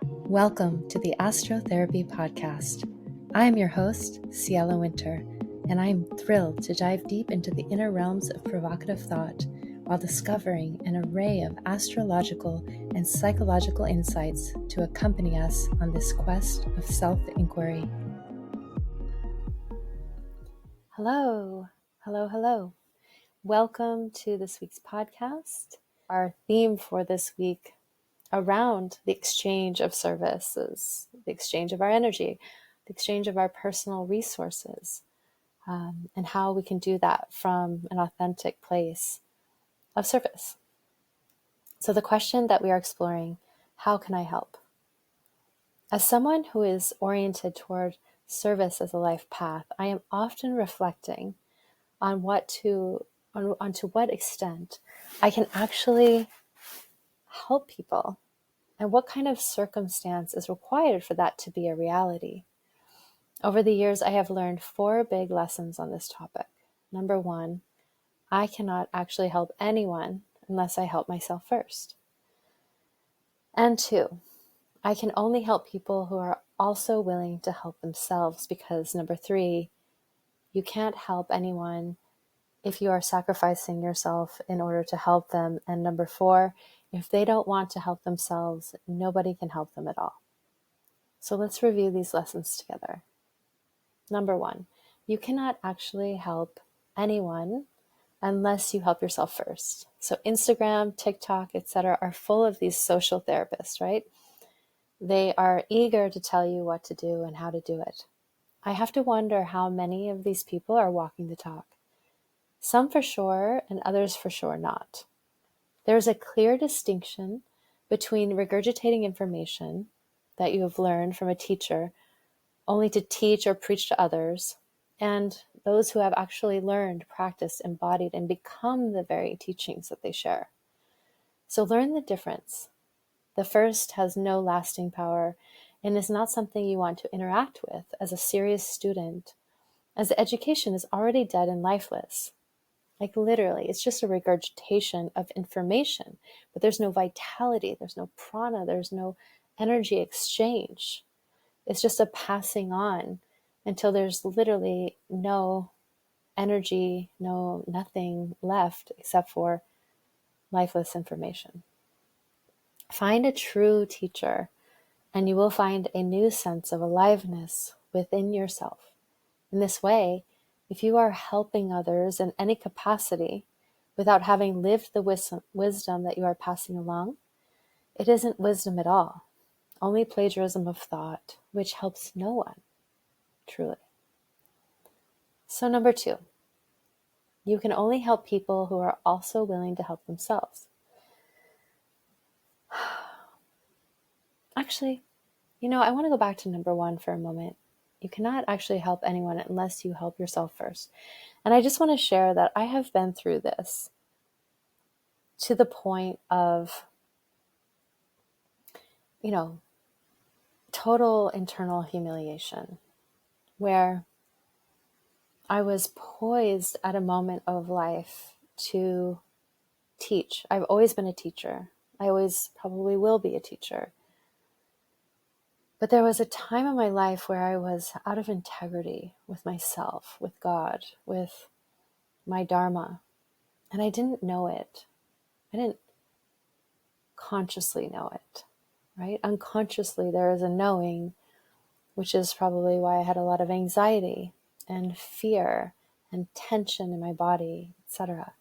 Welcome to the Astrotherapy podcast. I am your host, Ciela Winter, and I am thrilled to dive deep into the inner realms of provocative thought while discovering an array of astrological and psychological insights to accompany us on this quest of self-inquiry. Hello. Welcome to this week's podcast. Our theme for this week around the exchange of services, the exchange of our energy, the exchange of our personal resources, and how we can do that from an authentic place of service. So the question that we are exploring, how can I help? As someone who is oriented toward service as a life path, I am often reflecting on to what extent I can actually help people and what kind of circumstance is required for that to be a reality. Over the years, I have learned 4 big lessons on this topic. Number 1, I cannot actually help anyone unless I help myself first. And 2, I can only help people who are also willing to help themselves, because number 3, you can't help anyone if you are sacrificing yourself in order to help them. And number 4, if they don't want to help themselves, nobody can help them at all. So let's review these lessons together. Number 1, you cannot actually help anyone unless you help yourself first. So Instagram, TikTok, etc. are full of these social therapists, right? They are eager to tell you what to do and how to do it. I have to wonder how many of these people are walking the talk. Some for sure, and others for sure not. There's a clear distinction between regurgitating information that you have learned from a teacher only to teach or preach to others, and those who have actually learned, practiced, embodied, and become the very teachings that they share. So learn the difference. The first has no lasting power and is not something you want to interact with as a serious student, as the education is already dead and lifeless. Like literally, it's just a regurgitation of information, but there's no vitality, there's no prana, there's no energy exchange. It's just a passing on until there's literally no energy, nothing left except for lifeless information. Find a true teacher, and you will find a new sense of aliveness within yourself. In this way, if you are helping others in any capacity without having lived the wisdom that you are passing along, it isn't wisdom at all, only plagiarism of thought, which helps no one, truly. So number 2, you can only help people who are also willing to help themselves. Actually, I want to go back to number 1 for a moment. You cannot actually help anyone unless you help yourself first. And I just want to share that I have been through this to the point of, total internal humiliation, where I was poised at a moment of life to teach. I've always been a teacher. I always probably will be a teacher. But there was a time in my life where I was out of integrity with myself, with God, with my Dharma, and I didn't know it. I didn't consciously know it, right? Unconsciously, there is a knowing, which is probably why I had a lot of anxiety and fear and tension in my body, etc.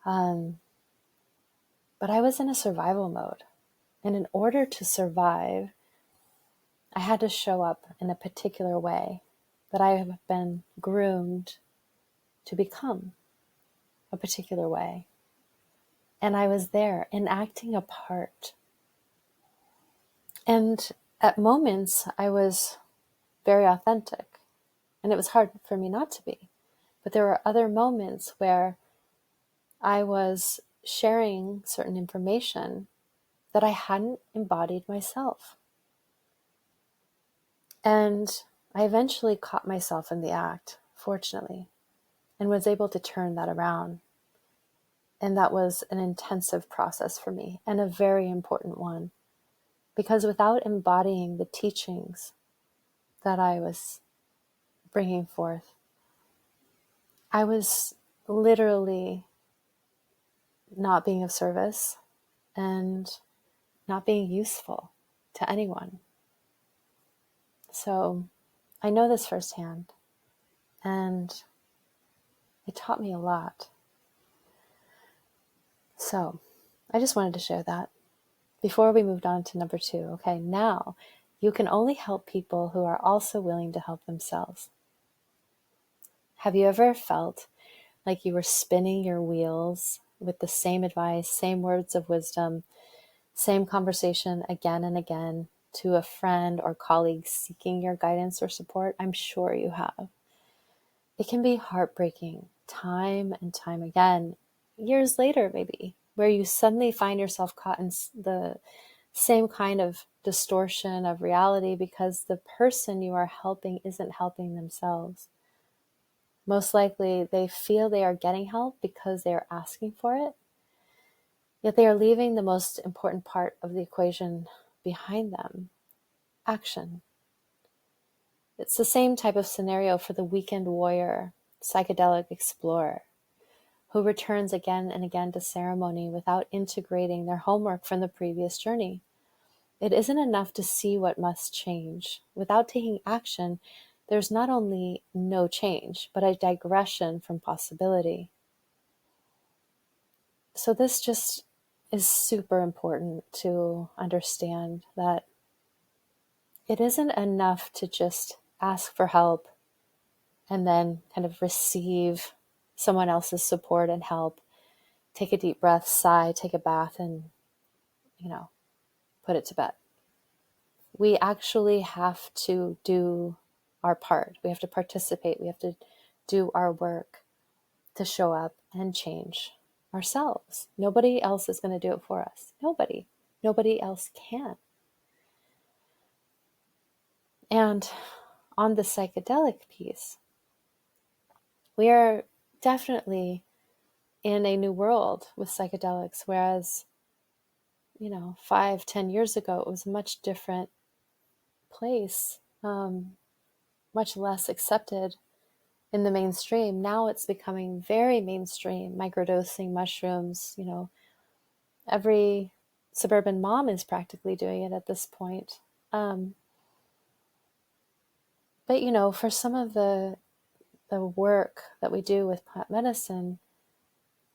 But I was in a survival mode. And in order to survive, I had to show up in a particular way that I have been groomed to become a particular way. And I was there enacting a part. And at moments, I was very authentic. And it was hard for me not to be. But there were other moments where I was sharing certain information that I hadn't embodied myself. And I eventually caught myself in the act, fortunately, and was able to turn that around. And that was an intensive process for me, and a very important one. Because without embodying the teachings that I was bringing forth, I was literally not being of service and not being useful to anyone. So I know this firsthand, and it taught me a lot. So I just wanted to share that before we moved on to number 2. Okay, now you can only help people who are also willing to help themselves. Have you ever felt like you were spinning your wheels with the same advice, same words of wisdom, same conversation again and again to a friend or colleague seeking your guidance or support? I'm sure you have. It can be heartbreaking time and time again, years later maybe, where you suddenly find yourself caught in the same kind of distortion of reality because the person you are helping isn't helping themselves. Most likely, they feel they are getting help because they are asking for it, yet they are leaving the most important part of the equation behind them: action. It's the same type of scenario for the weekend warrior, psychedelic explorer, who returns again and again to ceremony without integrating their homework from the previous journey. It isn't enough to see what must change. Without taking action, there's not only no change, but a digression from possibility. So this just is super important to understand, that it isn't enough to just ask for help and then kind of receive someone else's support and help, take a deep breath, sigh, take a bath, and, put it to bed. We actually have to do our part. We have to participate. We have to do our work to show up and change ourselves. Nobody else is going to do it for us. Nobody else can. And on the psychedelic piece, we are definitely in a new world with psychedelics, whereas, 5-10 years ago, it was a much different place, much less accepted in the mainstream. Now it's becoming very mainstream. Microdosing mushrooms, every suburban mom is practically doing it at this point. But for some of the work that we do with plant medicine,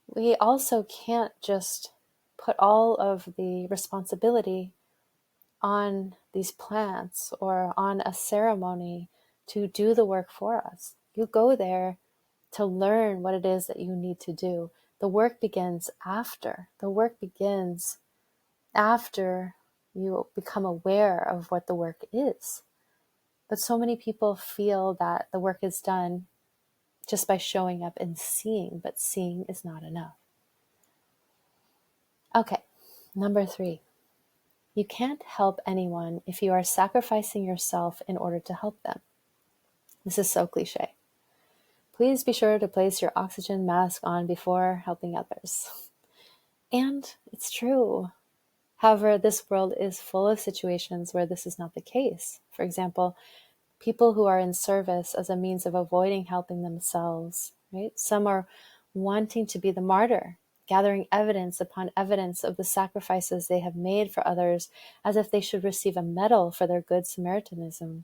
we also can't just put all of the responsibility on these plants or on a ceremony to do the work for us. You go there to learn what it is that you need to do. The work begins after. The work begins after you become aware of what the work is. But so many people feel that the work is done just by showing up and seeing, but seeing is not enough. Okay, number 3. You can't help anyone if you are sacrificing yourself in order to help them. This is so cliche. Please be sure to place your oxygen mask on before helping others. And it's true. However, this world is full of situations where this is not the case. For example, people who are in service as a means of avoiding helping themselves, right? Some are wanting to be the martyr, gathering evidence upon evidence of the sacrifices they have made for others, as if they should receive a medal for their good Samaritanism.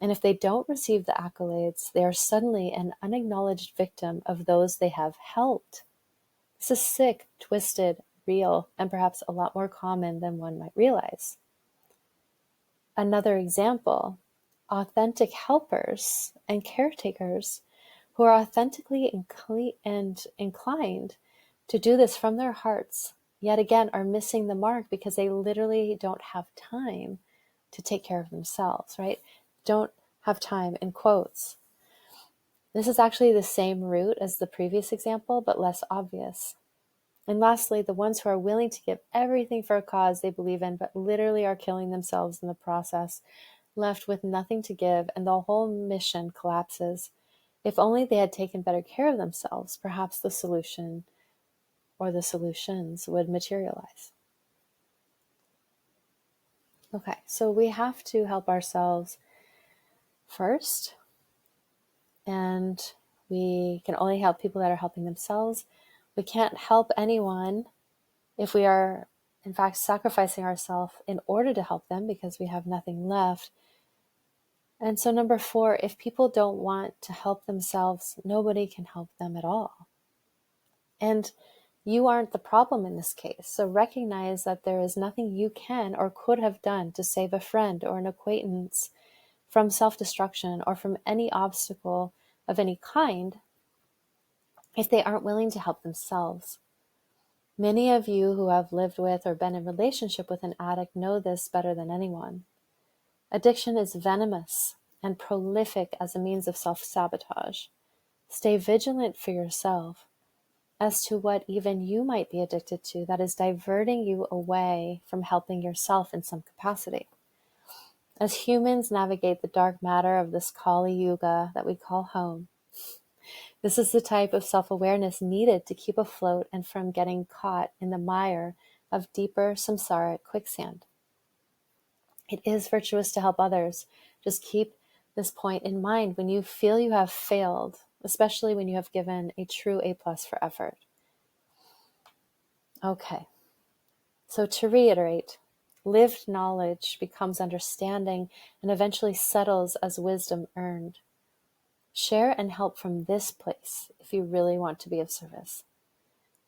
And if they don't receive the accolades, they are suddenly an unacknowledged victim of those they have helped. This is sick, twisted, real, and perhaps a lot more common than one might realize. Another example: authentic helpers and caretakers who are authentically inclined to do this from their hearts, yet again are missing the mark because they literally don't have time to take care of themselves, right? Don't have time, in quotes. This is actually the same root as the previous example, but less obvious. And lastly, the ones who are willing to give everything for a cause they believe in, but literally are killing themselves in the process, left with nothing to give, and the whole mission collapses. If only they had taken better care of themselves, perhaps the solution or the solutions would materialize. Okay, so we have to help ourselves first, and we can only help people that are helping themselves. We can't help anyone if we are, in fact, sacrificing ourselves in order to help them because we have nothing left. And so, number 4, if people don't want to help themselves, nobody can help them at all. And you aren't the problem in this case. So recognize that there is nothing you can or could have done to save a friend or an acquaintance from self-destruction or from any obstacle of any kind if they aren't willing to help themselves. Many of you who have lived with or been in relationship with an addict know this better than anyone. Addiction is venomous and prolific as a means of self-sabotage. Stay vigilant for yourself as to what even you might be addicted to that is diverting you away from helping yourself in some capacity. As humans navigate the dark matter of this Kali Yuga that we call home, this is the type of self-awareness needed to keep afloat and from getting caught in the mire of deeper samsaric quicksand. It is virtuous to help others. Just keep this point in mind when you feel you have failed, especially when you have given a true A+ for effort. Okay, so to reiterate, lived knowledge becomes understanding and eventually settles as wisdom earned. Share and help from this place if you really want to be of service.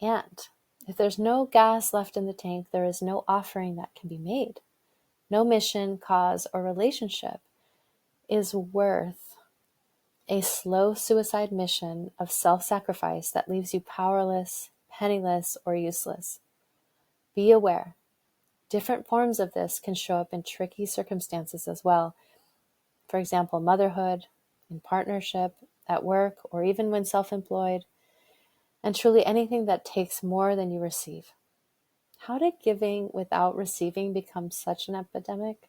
And if there's no gas left in the tank, there is no offering that can be made. No mission, cause, or relationship is worth a slow suicide mission of self-sacrifice that leaves you powerless, penniless, or useless. Be aware. Different forms of this can show up in tricky circumstances as well. For example, motherhood, in partnership, at work, or even when self-employed, and truly anything that takes more than you receive. How did giving without receiving become such an epidemic?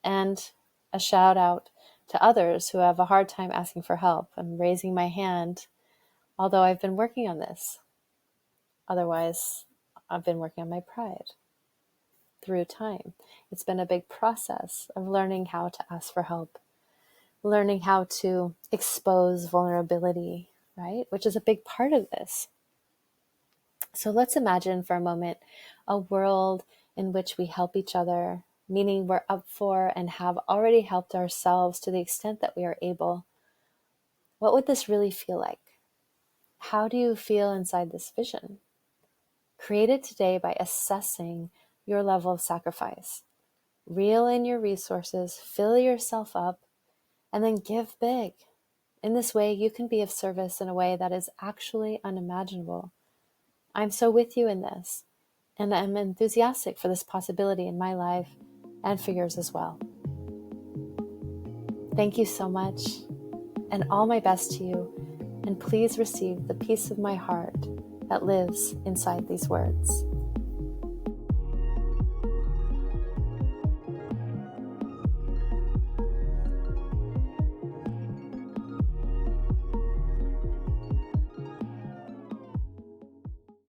And a shout out to others who have a hard time asking for help. I'm raising my hand, although I've been working on this. Otherwise, I've been working on my pride through time. It's been a big process of learning how to ask for help, learning how to expose vulnerability, right? Which is a big part of this. So let's imagine for a moment a world in which we help each other, meaning we're up for and have already helped ourselves to the extent that we are able. What would this really feel like? How do you feel inside this vision? Create it today by assessing your level of sacrifice. Reel in your resources, fill yourself up, and then give big. In this way, you can be of service in a way that is actually unimaginable. I'm so with you in this, and I'm enthusiastic for this possibility in my life and for yours as well. Thank you so much, and all my best to you, and please receive the peace of my heart that lives inside these words.